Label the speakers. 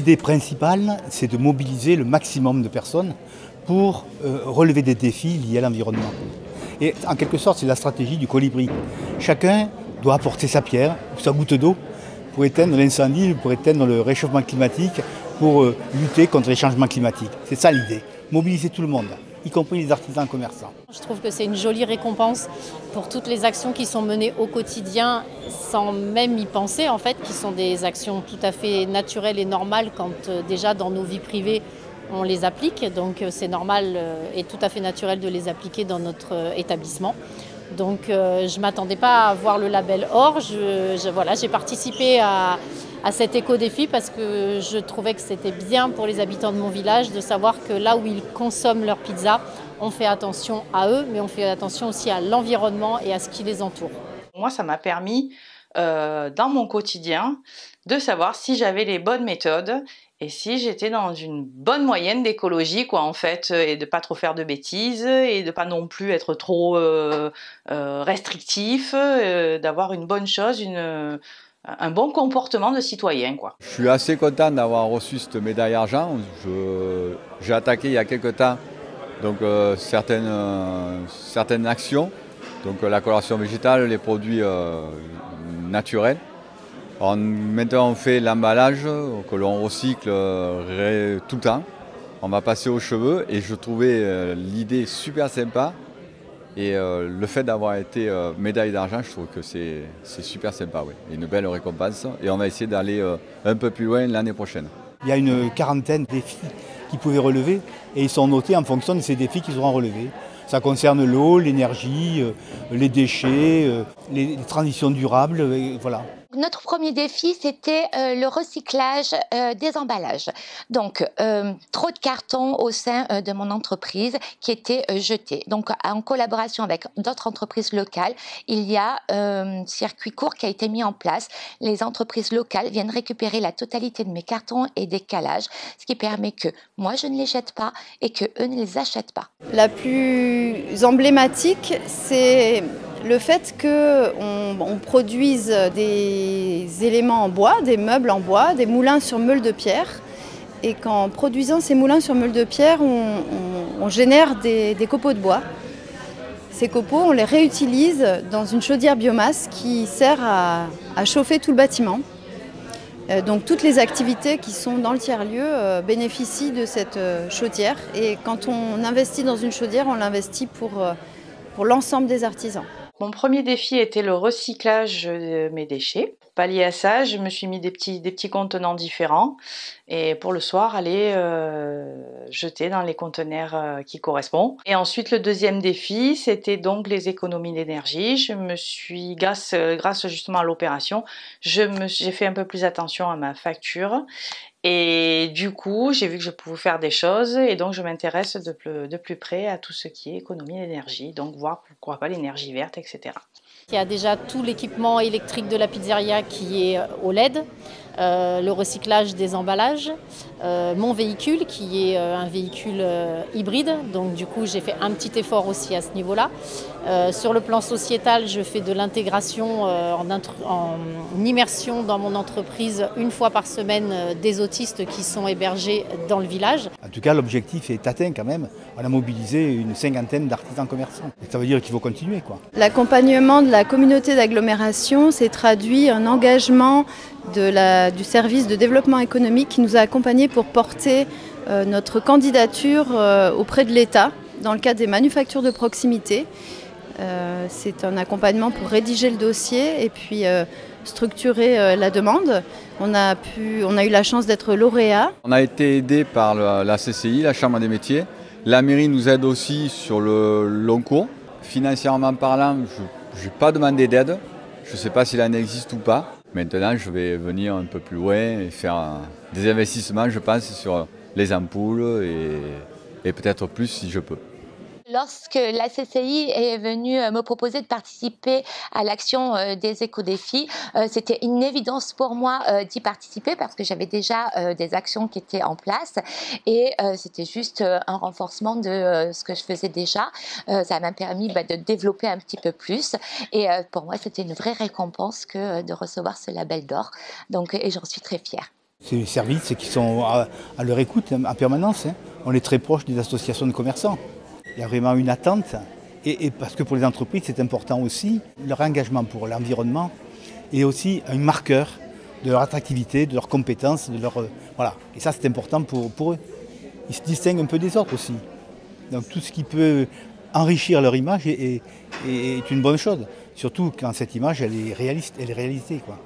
Speaker 1: L'idée principale, c'est de mobiliser le maximum de personnes pour relever des défis liés à l'environnement. Et en quelque sorte, c'est la stratégie du colibri. Chacun doit apporter sa pierre ou sa goutte d'eau pour éteindre l'incendie, pour éteindre le réchauffement climatique, pour lutter contre les changements climatiques. C'est ça l'idée, mobiliser tout le monde, y compris les artisans commerçants.
Speaker 2: Je trouve que c'est une jolie récompense pour toutes les actions qui sont menées au quotidien sans même y penser en fait, qui sont des actions tout à fait naturelles et normales quand déjà dans nos vies privées on les applique. Donc c'est normal et tout à fait naturel de les appliquer dans notre établissement. Donc je ne m'attendais pas à voir le label or. Voilà, j'ai participé à cet éco-défi parce que je trouvais que c'était bien pour les habitants de mon village de savoir que là où ils consomment leur pizza, on fait attention à eux, mais on fait attention aussi à l'environnement et à ce qui les entoure.
Speaker 3: Moi, ça m'a permis, dans mon quotidien, de savoir si j'avais les bonnes méthodes et si j'étais dans une bonne moyenne d'écologie, quoi, en fait, et de pas trop faire de bêtises et de pas non plus être trop restrictif, d'avoir une bonne chose, un bon comportement de citoyen, quoi.
Speaker 4: Je suis assez content d'avoir reçu cette médaille argent. J'ai attaqué il y a quelques temps donc, certaines actions, donc la coloration végétale, les produits naturels. Alors, maintenant on fait l'emballage que l'on recycle tout le temps. On va passer aux cheveux et je trouvais l'idée super sympa. Et le fait d'avoir été médaille d'argent, je trouve que c'est super sympa, oui. Une belle récompense. Et on va essayer d'aller un peu plus loin l'année prochaine.
Speaker 1: Il y a une quarantaine de défis qu'ils pouvaient relever et ils sont notés en fonction de ces défis qu'ils auront relevés. Ça concerne l'eau, l'énergie, les déchets, les transitions durables, voilà.
Speaker 5: Notre premier défi, c'était le recyclage des emballages. Donc, trop de cartons au sein de mon entreprise qui étaient jetés. Donc, en collaboration avec d'autres entreprises locales, il y a un circuit court qui a été mis en place. Les entreprises locales viennent récupérer la totalité de mes cartons et décalages, ce qui permet que moi, je ne les jette pas et qu'eux ne les achètent pas.
Speaker 6: La plus emblématique, c'est le fait qu'on produise des éléments en bois, des meubles en bois, des moulins sur meule de pierre. Et qu'en produisant ces moulins sur meule de pierre, on génère des copeaux de bois. Ces copeaux, on les réutilise dans une chaudière biomasse qui sert à chauffer tout le bâtiment. Donc toutes les activités qui sont dans le tiers-lieu bénéficient de cette chaudière. Et quand on investit dans une chaudière, on l'investit pour l'ensemble des artisans.
Speaker 3: Mon premier défi était le recyclage de mes déchets. Pour pallier à ça, je me suis mis des petits contenants différents et pour le soir, aller jeter dans les conteneurs qui correspondent. Et ensuite, le deuxième défi, c'était donc les économies d'énergie. Je me suis, grâce justement à l'opération, j'ai fait un peu plus attention à ma facture. Et du coup, j'ai vu que je pouvais faire des choses et donc je m'intéresse de plus près à tout ce qui est économie d'énergie, donc voir pourquoi pas l'énergie verte, etc.
Speaker 2: Il y a déjà tout l'équipement électrique de la pizzeria qui est au LED, le recyclage des emballages, mon véhicule qui est un véhicule hybride, donc du coup j'ai fait un petit effort aussi à ce niveau-là. Sur le plan sociétal, je fais de l'intégration en immersion dans mon entreprise une fois par semaine des autistes qui sont hébergés dans le village.
Speaker 1: En tout cas, l'objectif est atteint quand même. On a mobilisé une cinquantaine d'artisans commerçants. Et ça veut dire qu'il faut continuer, quoi.
Speaker 6: L'accompagnement de la communauté d'agglomération s'est traduit en engagement du service de développement économique qui nous a accompagnés pour porter notre candidature auprès de l'État dans le cadre des manufactures de proximité. C'est un accompagnement pour rédiger le dossier et puis structurer la demande. On a eu la chance d'être lauréat.
Speaker 4: On a été aidé par la CCI, la Chambre des métiers. La mairie nous aide aussi sur le long cours. Financièrement parlant, je n'ai pas demandé d'aide. Je ne sais pas s'il en existe ou pas. Maintenant, je vais venir un peu plus loin et faire des investissements, je pense, sur les ampoules et peut-être plus si je peux.
Speaker 5: Lorsque la CCI est venue me proposer de participer à l'action des éco-défis, c'était une évidence pour moi d'y participer parce que j'avais déjà des actions qui étaient en place et c'était juste un renforcement de ce que je faisais déjà. Ça m'a permis de développer un petit peu plus et pour moi c'était une vraie récompense que de recevoir ce label d'or. Donc, et j'en suis très fière.
Speaker 1: C'est les services qui sont à leur écoute en permanence. On est très proche des associations de commerçants. Il y a vraiment une attente. Et parce que pour les entreprises, c'est important aussi, leur engagement pour l'environnement est aussi un marqueur de leur attractivité, de leurs compétences, voilà. Et ça, c'est important pour eux. Ils se distinguent un peu des autres aussi. Donc tout ce qui peut enrichir leur image est une bonne chose. Surtout quand cette image, elle est réaliste, elle est réalisée, quoi.